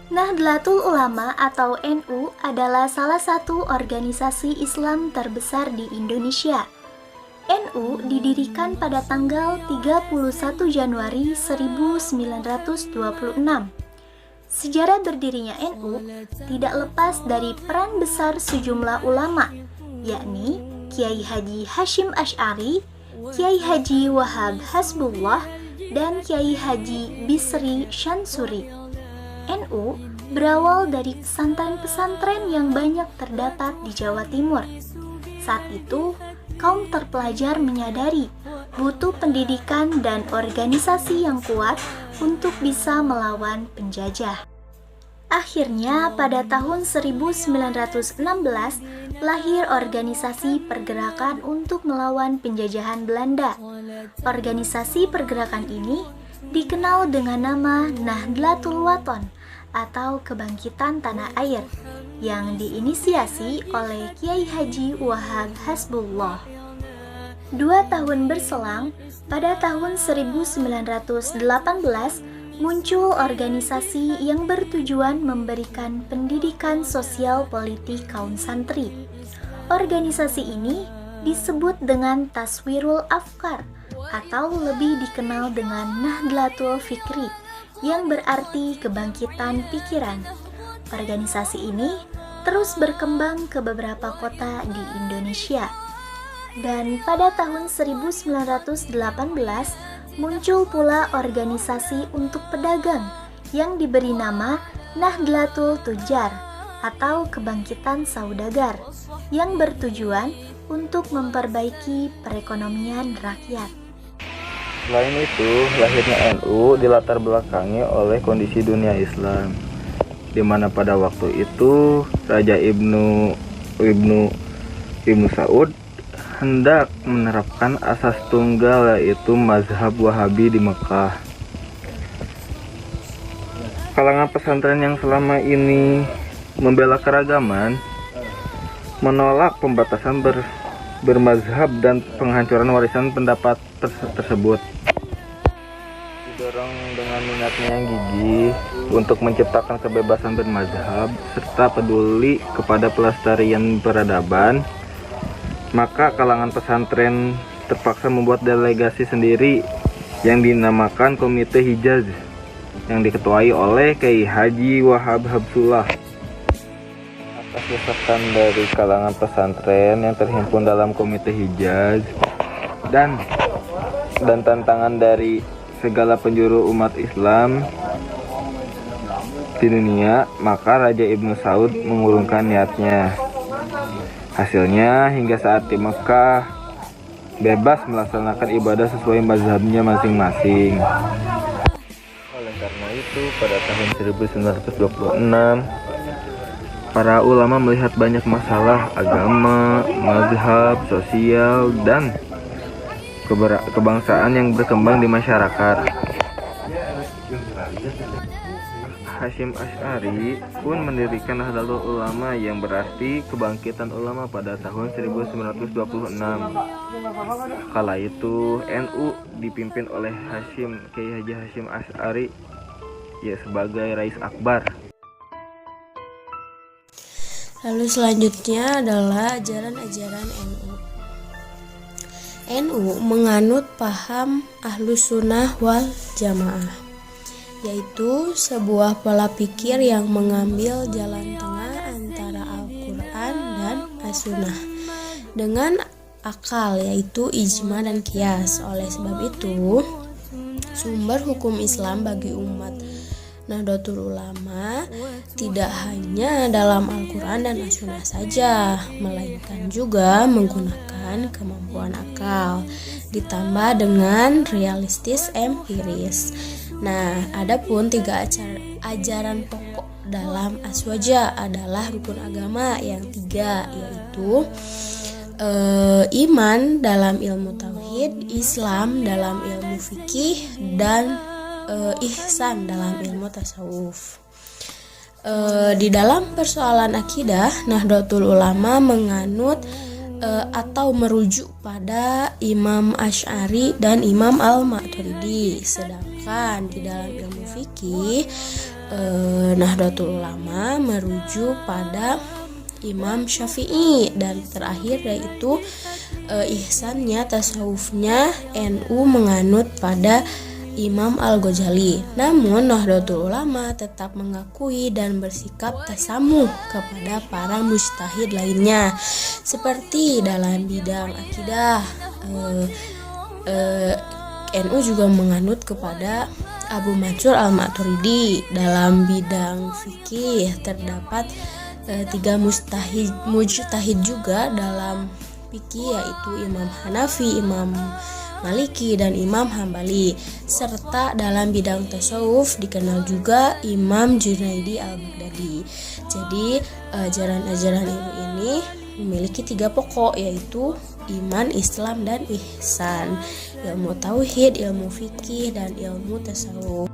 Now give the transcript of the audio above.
Nahdlatul Ulama atau NU adalah salah satu organisasi Islam terbesar di Indonesia. NU didirikan pada tanggal 31 Januari 1926. Sejarah berdirinya NU tidak lepas dari peran besar sejumlah ulama, yakni Kiai Haji Hasyim Asy'ari, Kiai Haji Wahab Hasbullah, dan Kiai Haji Bisri Syansuri. NU berawal dari pesantren-pesantren yang banyak terdapat di Jawa Timur. Saat itu, kaum terpelajar menyadari butuh pendidikan dan organisasi yang kuat untuk bisa melawan penjajah. Akhirnya, pada tahun 1916, lahir organisasi pergerakan untuk melawan penjajahan Belanda. Organisasi pergerakan ini dikenal dengan nama Nahdlatul Wathon atau Kebangkitan Tanah Air yang diinisiasi oleh Kiai Haji Wahab Hasbullah. 2 tahun berselang, pada tahun 1918 muncul organisasi yang bertujuan memberikan pendidikan sosial politik kaum santri. Organisasi ini disebut dengan Taswirul Afkar atau lebih dikenal dengan Nahdlatul Fikri, yang berarti kebangkitan pikiran. Organisasi ini terus berkembang ke beberapa kota di Indonesia. Dan pada tahun 1918 muncul pula organisasi untuk pedagang yang diberi nama Nahdlatul Tujar atau Kebangkitan Saudagar, yang bertujuan untuk memperbaiki perekonomian rakyat. Selain itu, lahirnya NU dilatar belakangi oleh kondisi dunia Islam, di mana pada waktu itu Raja Ibnu Saud hendak menerapkan asas tunggal, yaitu mazhab Wahabi di Mekah. Kalangan pesantren yang selama ini membela keragaman menolak pembatasan bermazhab dan penghancuran warisan pendapat tersebut. Didorong dengan minatnya yang gigih untuk menciptakan kebebasan bermazhab serta peduli kepada pelestarian peradaban, maka kalangan pesantren terpaksa membuat delegasi sendiri yang dinamakan Komite Hijaz yang diketuai oleh Kiai Haji Wahab Habsullah. Atas desakan dari kalangan pesantren yang terhimpun dalam Komite Hijaz dan tantangan dari segala penjuru umat Islam di dunia, maka Raja Ibnu Saud mengurungkan niatnya. Hasilnya, hingga saat di Mekah bebas melaksanakan ibadah sesuai mazhabnya masing-masing. Oleh karena itu, pada tahun 1926 para ulama melihat banyak masalah agama, mazhab, sosial, dan kebangsaan yang berkembang di masyarakat. Hasyim Asy'ari pun mendirikan Nahdlatul Ulama yang berarti kebangkitan ulama pada tahun 1926. Kala itu NU dipimpin oleh Kiai Haji Hasyim Asy'ari sebagai Rais Akbar. Lalu selanjutnya adalah ajaran-ajaran NU. NU menganut paham Ahlus Sunnah wal Jamaah, yaitu sebuah pola pikir yang mengambil jalan tengah antara Al-Quran dan As-Sunnah dengan akal, yaitu ijma dan qiyas. Oleh sebab itu, sumber hukum Islam bagi umat Nahdlatul Ulama tidak hanya dalam Al-Quran dan As-Sunnah saja, melainkan juga menggunakan kemampuan akal ditambah dengan realistis empiris. Nah, adapun 3 ajaran pokok dalam Aswaja adalah rukun agama yang 3, yaitu iman dalam ilmu tauhid, Islam dalam ilmu fikih, dan ihsan dalam ilmu tasawuf. Di dalam persoalan akidah, Nahdlatul Ulama menganut atau merujuk pada Imam Asy'ari dan Imam Al-Maturidi. Sedangkan di dalam ilmu fikih, Nahdlatul Ulama merujuk pada Imam Syafi'i, dan terakhir yaitu ihsannya, tasawufnya NU menganut pada Imam Al-Ghazali. Namun Nahdlatul Ulama tetap mengakui dan bersikap tasamuh kepada para mujtahid lainnya, seperti dalam bidang akidah. NU juga menganut kepada Abu Mansur Al-Maturidi. Dalam bidang fikih terdapat 3 mujtahid juga dalam fikih, yaitu Imam Hanafi, Imam Maliki, dan Imam Hambali. Serta dalam bidang tasawuf dikenal juga Imam Junaidi Al-Baghdadi. Jadi ajaran-ajaran ilmu ini memiliki 3 pokok, yaitu iman, Islam, dan ihsan. Ilmu tauhid, ilmu fikih, dan ilmu tasawuf.